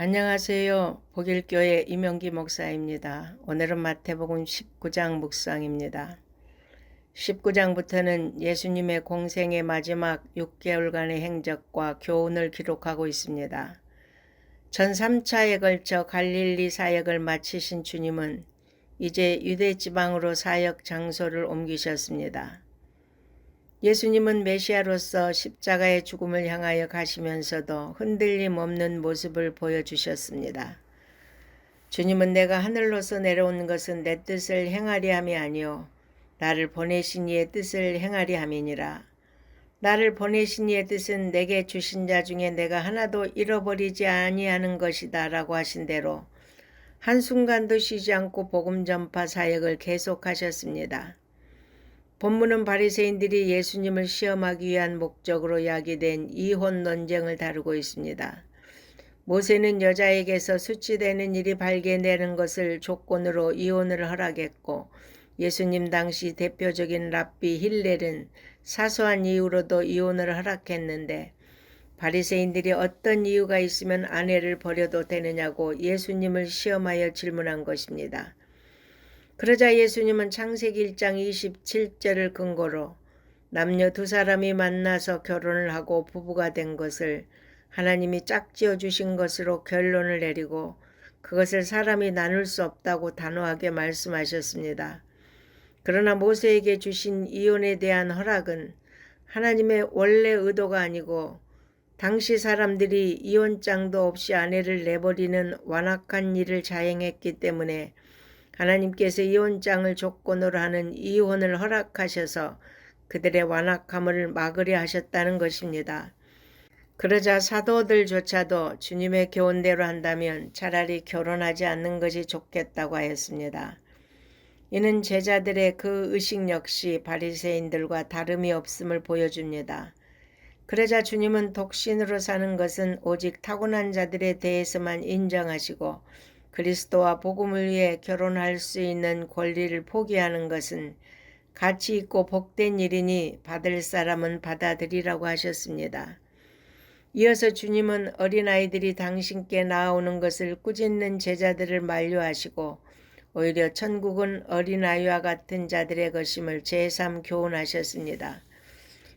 안녕하세요. 복일교회 이명기 목사입니다. 오늘은 마태복음 19장 묵상입니다. 19장부터는 예수님의 공생의 마지막 6개월간의 행적과 교훈을 기록하고 있습니다. 전 3차에 걸쳐 갈릴리 사역을 마치신 주님은 이제 유대 지방으로 사역 장소를 옮기셨습니다. 예수님은 메시아로서 십자가의 죽음을 향하여 가시면서도 흔들림 없는 모습을 보여주셨습니다. 주님은 내가 하늘로서 내려오는 것은 내 뜻을 행하리 함이 아니요 나를 보내신 이의 뜻을 행하리 함이니라. 나를 보내신 이의 뜻은 내게 주신 자 중에 내가 하나도 잃어버리지 아니하는 것이다 라고 하신 대로 한순간도 쉬지 않고 복음 전파 사역을 계속하셨습니다. 본문은 바리새인들이 예수님을 시험하기 위한 목적으로 야기된 이혼 논쟁을 다루고 있습니다. 모세는 여자에게서 수치되는 일이 발견되는 것을 조건으로 이혼을 허락했고 예수님 당시 대표적인 랍비 힐렐은 사소한 이유로도 이혼을 허락했는데 바리새인들이 어떤 이유가 있으면 아내를 버려도 되느냐고 예수님을 시험하여 질문한 것입니다. 그러자 예수님은 창세기 1장 27절을 근거로 남녀 두 사람이 만나서 결혼을 하고 부부가 된 것을 하나님이 짝지어 주신 것으로 결론을 내리고 그것을 사람이 나눌 수 없다고 단호하게 말씀하셨습니다. 그러나 모세에게 주신 이혼에 대한 허락은 하나님의 원래 의도가 아니고 당시 사람들이 이혼장도 없이 아내를 내버리는 완악한 일을 자행했기 때문에 하나님께서 이혼장을 조건으로 하는 이혼을 허락하셔서 그들의 완악함을 막으려 하셨다는 것입니다. 그러자 사도들조차도 주님의 교훈대로 한다면 차라리 결혼하지 않는 것이 좋겠다고 하였습니다. 이는 제자들의 그 의식 역시 바리새인들과 다름이 없음을 보여줍니다. 그러자 주님은 독신으로 사는 것은 오직 타고난 자들에 대해서만 인정하시고 그리스도와 복음을 위해 결혼할 수 있는 권리를 포기하는 것은 가치 있고 복된 일이니 받을 사람은 받아들이라고 하셨습니다. 이어서 주님은 어린아이들이 당신께 나아오는 것을 꾸짖는 제자들을 만류하시고 오히려 천국은 어린아이와 같은 자들의 것임을 재삼 교훈하셨습니다.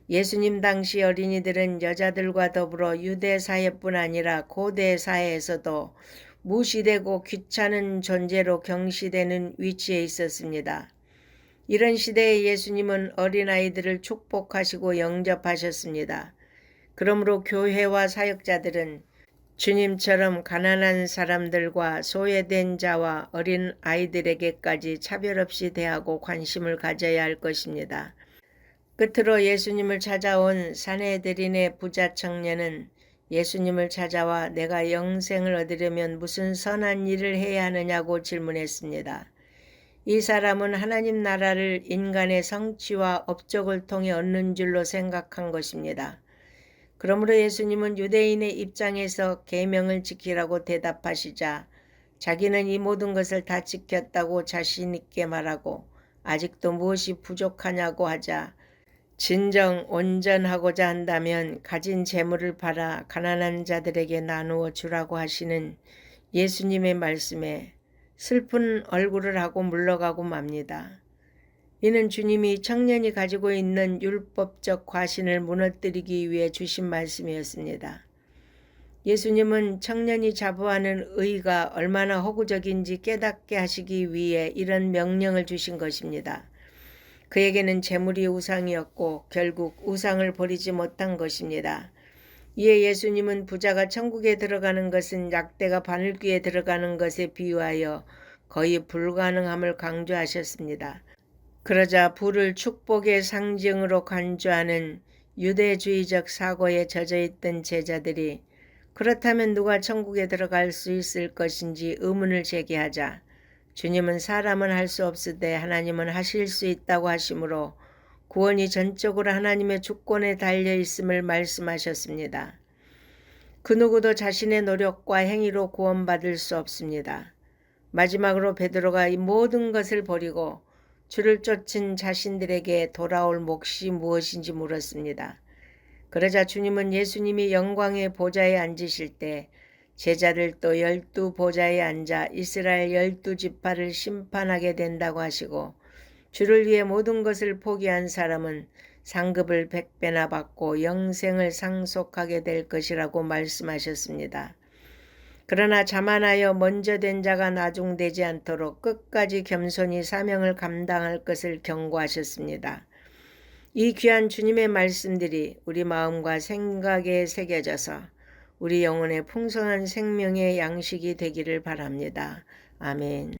예수님 당시 어린이들은 여자들과 더불어 유대 사회뿐 아니라 고대 사회에서도 무시되고 귀찮은 존재로 경시되는 위치에 있었습니다. 이런 시대에 예수님은 어린아이들을 축복하시고 영접하셨습니다. 그러므로 교회와 사역자들은 주님처럼 가난한 사람들과 소외된 자와 어린 아이들에게까지 차별 없이 대하고 관심을 가져야 할 것입니다. 끝으로 예수님을 찾아온 사네드린의 부자 청년은 예수님을 찾아와 내가 영생을 얻으려면 무슨 선한 일을 해야 하느냐고 질문했습니다. 이 사람은 하나님 나라를 인간의 성취와 업적을 통해 얻는 줄로 생각한 것입니다. 그러므로 예수님은 유대인의 입장에서 계명을 지키라고 대답하시자 자기는 이 모든 것을 다 지켰다고 자신 있게 말하고 아직도 무엇이 부족하냐고 하자 진정 온전하고자 한다면 가진 재물을 팔아 가난한 자들에게 나누어 주라고 하시는 예수님의 말씀에 슬픈 얼굴을 하고 물러가고 맙니다. 이는 주님이 청년이 가지고 있는 율법적 과신을 무너뜨리기 위해 주신 말씀이었습니다. 예수님은 청년이 자부하는 의가 얼마나 허구적인지 깨닫게 하시기 위해 이런 명령을 주신 것입니다. 그에게는 재물이 우상이었고 결국 우상을 버리지 못한 것입니다. 이에 예수님은 부자가 천국에 들어가는 것은 약대가 바늘귀에 들어가는 것에 비유하여 거의 불가능함을 강조하셨습니다. 그러자 부를 축복의 상징으로 간주하는 유대주의적 사고에 젖어있던 제자들이 그렇다면 누가 천국에 들어갈 수 있을 것인지 의문을 제기하자 주님은 사람은 할 수 없으되 하나님은 하실 수 있다고 하시므로 구원이 전적으로 하나님의 주권에 달려 있음을 말씀하셨습니다. 그 누구도 자신의 노력과 행위로 구원받을 수 없습니다. 마지막으로 베드로가 이 모든 것을 버리고 주를 쫓은 자신들에게 돌아올 몫이 무엇인지 물었습니다. 그러자 주님은 예수님이 영광의 보좌에 앉으실 때 제자들도 12보좌에 앉아 이스라엘 12지파를 심판하게 된다고 하시고 주를 위해 모든 것을 포기한 사람은 상급을 100배나 받고 영생을 상속하게 될 것이라고 말씀하셨습니다. 그러나 자만하여 먼저 된 자가 나중되지 않도록 끝까지 겸손히 사명을 감당할 것을 경고하셨습니다. 이 귀한 주님의 말씀들이 우리 마음과 생각에 새겨져서 우리 영혼의 풍성한 생명의 양식이 되기를 바랍니다. 아멘.